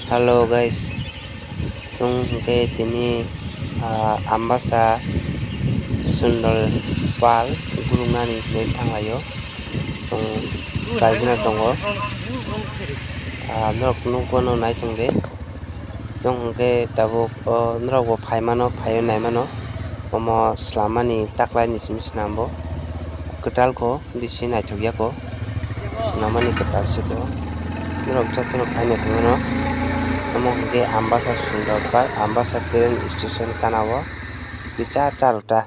Halo guys, ke tini ambasa sundal pal gurungnani nei tanglayo sung kaijina tongo norok nukbono naitongde ke tabuk norok bo phaimano phaio naimano omo slamani taklai ni simi sinambo ketalko bisi naithogyako slamani ketal siko norok jotono phaina thangano omo ke ambasa sundal pal ambasa train station kanao bichar charota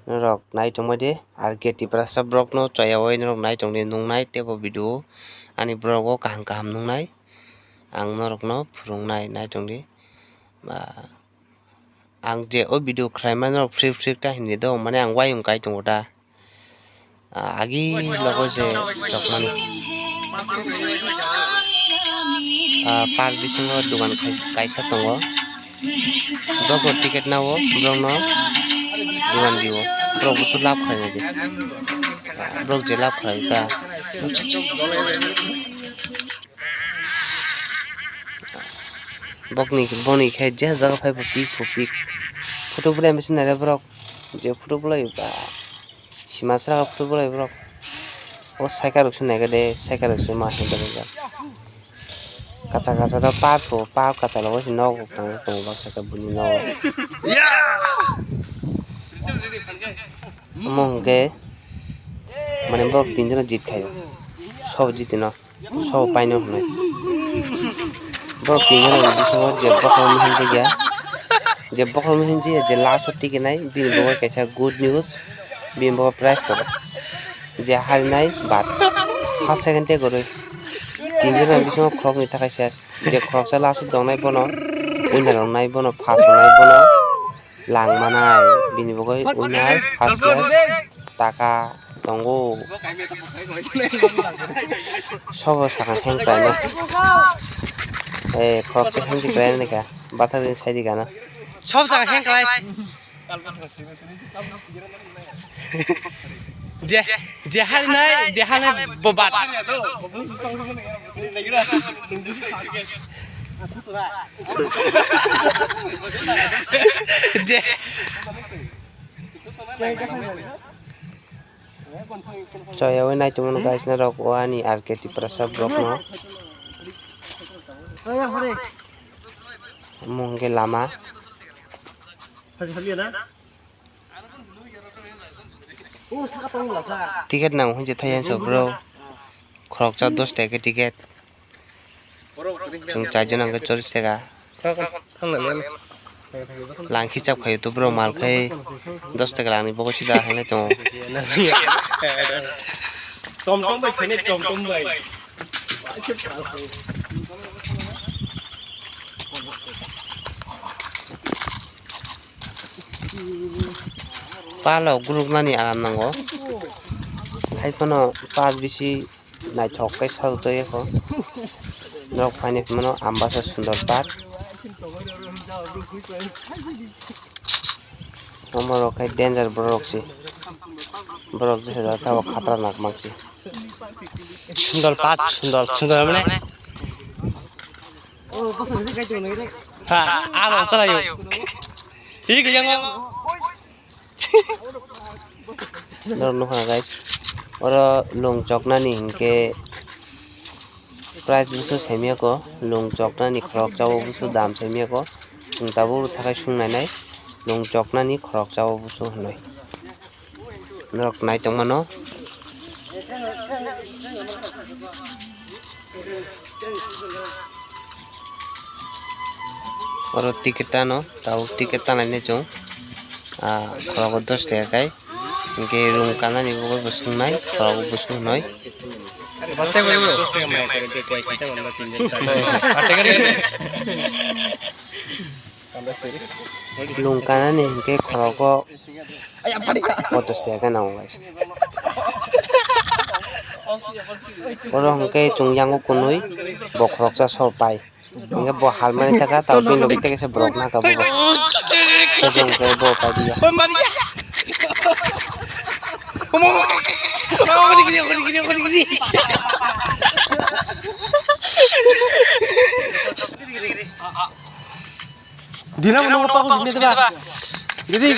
norok naitongmode ar gate prasa brok no chayawai norok naitongde nungnai tebo video ani brok o kaham kaham nungnai ang norok no phurungnai naitongdi ang je o video khlaimani norok free free ta hindi do mane ang wayung kai tongo ta agi logo je tokmani par bisingo dugan kaisa tongo brok ticket nawo brok no dugan diwo brok busu lap khaina di brok je lap khai ta boni khai je jaga phai pik photo bulai mesin nare brok je photo bulai ba simasra photo bulai brok o cycle rok sunai de cycle rok suma hinda ga kaca kaca da pa kaca lo si nog tong ba saka buni no mong ke mane brok tinjana jit khayo sob jitino sob paino hnai brok tinjana bisingo je bokol hindi ga je bokol hindi je last ticket nai bin bo kaisa good news bin bo price ko je halnai bat first second te goroi tinjana bisingo krok ni thakai ses je krok sa last dongnai bono winner nai bono first nai bono lang manai bini bo winner first place taka tongo sobo saka heng paino krok se heng di krai nika bata din sai di gana sob saka heng krai je halnai bobat je chayawai nai tumun guys na rok wani arket prasa brok no mungge lama tiket nang hunje thayan so bro krok cha 10 টাকা tiket chung cha jana ga 40 টাকা langki chap khayo to bro mal khai 10 টাকা langni bogo sida hane to tom bai khane tom bai palo group nani aram nango haipano par bisi naithok kai saujai ko nok phane mano ambasa sundar par amaro kai danger brok si brok je da ta khatarnak maksi sundar mane o pasan se kai to nai ha alo salayo hi ke yang no guys oro long chokna ni hinke price busu semia ko long chokna ni khorok chawo busu dam semia ko chungtabu thakai sungnai nai long chokna ni khorok chawo busu hnoi norok nai tongmano oro ticket no tau ticket ta nai ne chung khorok 10 টাকা kai ke room kana ni bo busungnai khorok busu hnoi lungkana ni ke khoroko 50 টাকা naw guys oro hongke chungyang kunui bo khorok cha sor pai hingke bo halmani taka taw bin logi teke se brok na ka bo sejong ke bo pai dia Dina mo pa ko gini diba? Gidi.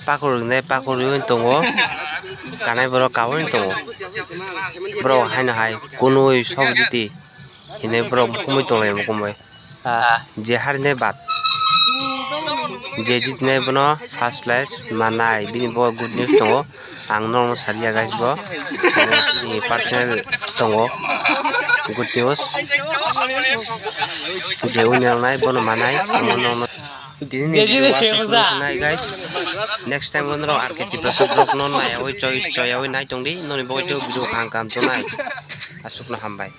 Pakur tongo kanai borok kawin tongo borok haina hai kunui sob diti hine borok kumui tonglai mukumbai je harine bat je jitne bono first place manai bini bo good news tongo ang normal saria guys bo ni personal tongo good news je unyang nai bono manai normal dini ni guys next time bonro arketi prasad blog non nai oi choy oi nai tongdi noni boy do video khang kam to nai asuk na hambai